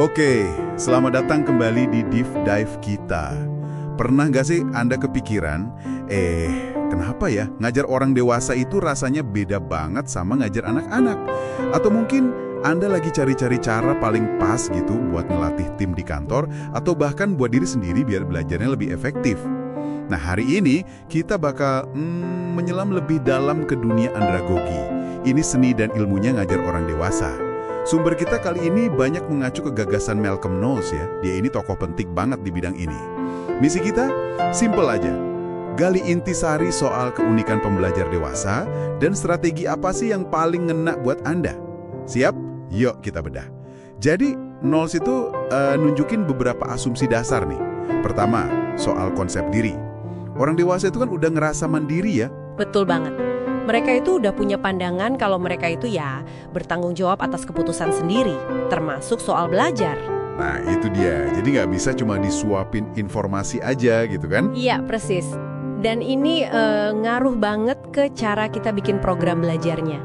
Oke, selamat datang kembali di Deep Dive kita. Pernah nggak sih Anda kepikiran, kenapa ya ngajar orang dewasa itu rasanya beda banget sama ngajar anak-anak? Atau mungkin Anda lagi cari-cari cara paling pas gitu buat ngelatih tim di kantor, atau bahkan buat diri sendiri biar belajarnya lebih efektif. Nah, hari ini kita bakal menyelam lebih dalam ke dunia andragogi. Ini seni dan ilmunya ngajar orang dewasa. Sumber kita kali ini banyak mengacu ke gagasan Malcolm Knowles ya. Dia ini tokoh penting banget di bidang ini. Misi kita simple aja. Gali intisari soal keunikan pembelajar dewasa dan strategi apa sih yang paling ngena buat Anda. Siap? Yuk kita bedah. Jadi Knowles itu nunjukin beberapa asumsi dasar nih. Pertama, soal konsep diri. Orang dewasa itu kan udah ngerasa mandiri ya. Betul banget. Mereka itu udah punya pandangan kalau mereka itu ya bertanggung jawab atas keputusan sendiri, termasuk soal belajar. Nah, itu dia. Jadi nggak bisa cuma disuapin informasi aja gitu kan? Iya, persis. Dan ini ngaruh banget ke cara kita bikin program belajarnya.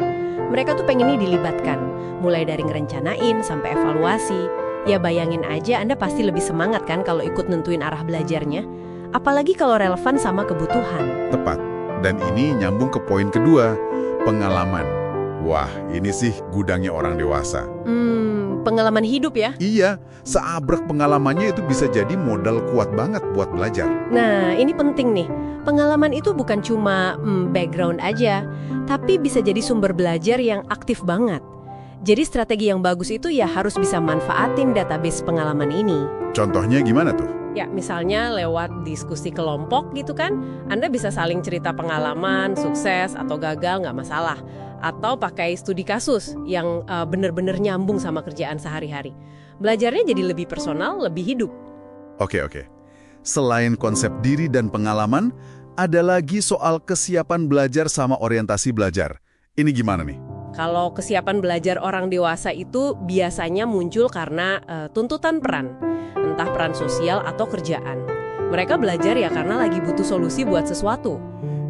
Mereka tuh pengennya dilibatkan, mulai dari ngerencanain sampai evaluasi. Ya bayangin aja Anda pasti lebih semangat kan kalau ikut nentuin arah belajarnya. Apalagi kalau relevan sama kebutuhan. Tepat. Dan ini nyambung ke poin kedua, pengalaman. Wah, ini sih gudangnya orang dewasa. Pengalaman hidup ya? Iya, seabrek pengalamannya itu bisa jadi modal kuat banget buat belajar. Nah, ini penting nih. Pengalaman itu bukan cuma background aja, tapi bisa jadi sumber belajar yang aktif banget. Jadi strategi yang bagus itu ya harus bisa manfaatin database pengalaman ini. Contohnya gimana tuh? Ya, misalnya lewat diskusi kelompok gitu kan, Anda bisa saling cerita pengalaman, sukses atau gagal nggak masalah. Atau pakai studi kasus yang benar-benar nyambung sama kerjaan sehari-hari. Belajarnya jadi lebih personal, lebih hidup. Oke. Selain konsep diri dan pengalaman, ada lagi soal kesiapan belajar sama orientasi belajar. Ini gimana nih? Kalau kesiapan belajar orang dewasa itu biasanya muncul karena tuntutan peran. Entah peran sosial atau kerjaan. Mereka belajar ya karena lagi butuh solusi buat sesuatu.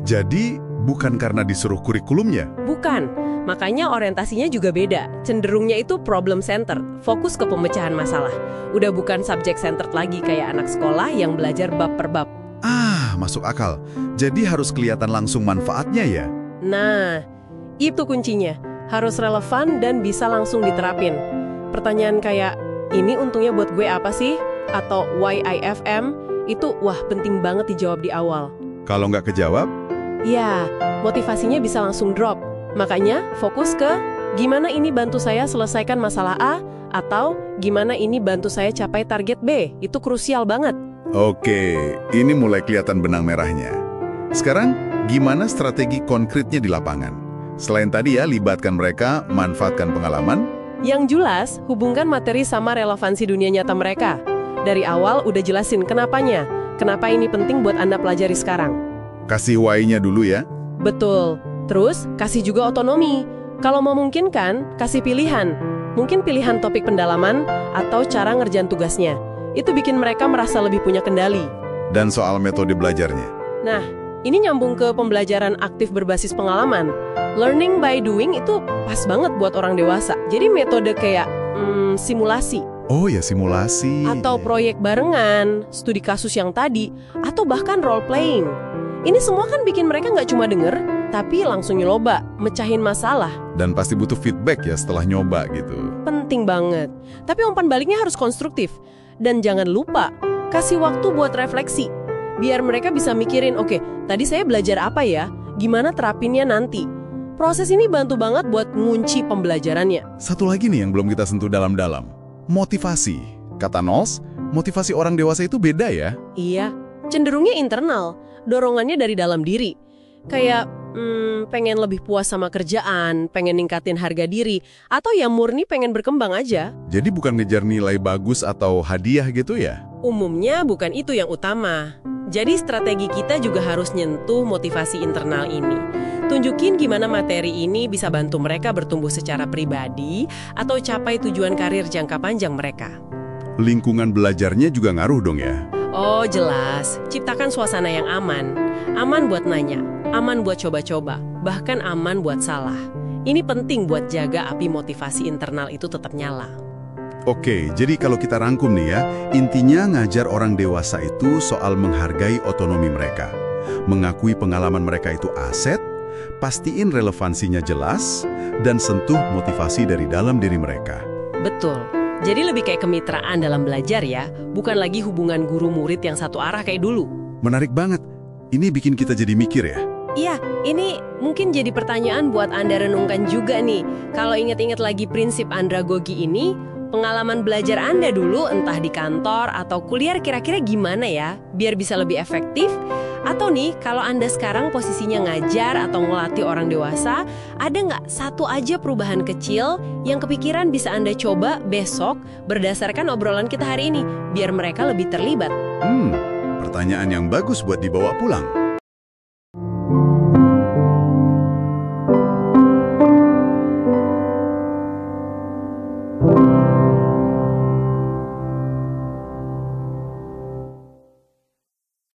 Jadi, bukan karena disuruh kurikulumnya? Bukan. Makanya orientasinya juga beda. Cenderungnya itu problem center, fokus ke pemecahan masalah. Udah bukan subject centered lagi kayak anak sekolah yang belajar bab per bab. Masuk akal. Jadi harus kelihatan langsung manfaatnya ya? Nah, itu kuncinya. Harus relevan dan bisa langsung diterapin. Pertanyaan kayak, ini untungnya buat gue apa sih? Atau WIFM, itu penting banget dijawab di awal. Kalau nggak kejawab? Ya, motivasinya bisa langsung drop. Makanya fokus ke gimana ini bantu saya selesaikan masalah A, atau gimana ini bantu saya capai target B. Itu krusial banget. Oke, ini mulai kelihatan benang merahnya. Sekarang, gimana strategi konkretnya di lapangan? Selain tadi ya, libatkan mereka, manfaatkan pengalaman. Yang jelas, hubungkan materi sama relevansi dunia nyata mereka. Dari awal udah jelasin kenapanya. Kenapa ini penting buat Anda pelajari sekarang. Kasih why-nya dulu ya. Betul. Terus, kasih juga otonomi. Kalau memungkinkan, kasih pilihan. Mungkin pilihan topik pendalaman atau cara ngerjain tugasnya. Itu bikin mereka merasa lebih punya kendali. Dan soal metode belajarnya. Nah, ini nyambung ke pembelajaran aktif berbasis pengalaman. Learning by doing itu pas banget buat orang dewasa. Jadi metode kayak simulasi. Oh ya, simulasi. Atau proyek barengan, studi kasus yang tadi, atau bahkan role playing. Ini semua kan bikin mereka nggak cuma denger, tapi langsung nyoba, mecahin masalah. Dan pasti butuh feedback ya setelah nyoba gitu. Penting banget. Tapi umpan baliknya harus konstruktif. Dan jangan lupa, kasih waktu buat refleksi. Biar mereka bisa mikirin, oke, tadi saya belajar apa ya? Gimana terapinnya nanti? Proses ini bantu banget buat ngunci pembelajarannya. Satu lagi nih yang belum kita sentuh dalam-dalam. Motivasi. Kata Knowles, motivasi orang dewasa itu beda ya? Iya, cenderungnya internal. Dorongannya dari dalam diri. Kayak pengen lebih puas sama kerjaan, pengen ningkatin harga diri, atau ya murni pengen berkembang aja. Jadi bukan ngejar nilai bagus atau hadiah gitu ya? Umumnya bukan itu yang utama. Jadi strategi kita juga harus nyentuh motivasi internal ini. Tunjukin gimana materi ini bisa bantu mereka bertumbuh secara pribadi atau capai tujuan karir jangka panjang mereka. Lingkungan belajarnya juga ngaruh dong ya? Oh jelas, ciptakan suasana yang aman. Aman buat nanya, aman buat coba-coba, bahkan aman buat salah. Ini penting buat jaga api motivasi internal itu tetap nyala. Oke, jadi kalau kita rangkum nih ya, intinya ngajar orang dewasa itu soal menghargai otonomi mereka. Mengakui pengalaman mereka itu aset, pastiin relevansinya jelas, dan sentuh motivasi dari dalam diri mereka. Betul. Jadi lebih kayak kemitraan dalam belajar ya, bukan lagi hubungan guru-murid yang satu arah kayak dulu. Menarik banget. Ini bikin kita jadi mikir ya. Iya, ini mungkin jadi pertanyaan buat Anda renungkan juga nih. Kalau ingat-ingat lagi prinsip andragogi ini, pengalaman belajar Anda dulu entah di kantor atau kuliah kira-kira gimana ya, biar bisa lebih efektif? Atau nih, kalau Anda sekarang posisinya ngajar atau ngelatih orang dewasa, ada nggak satu aja perubahan kecil yang kepikiran bisa Anda coba besok berdasarkan obrolan kita hari ini, biar mereka lebih terlibat? Pertanyaan yang bagus buat dibawa pulang.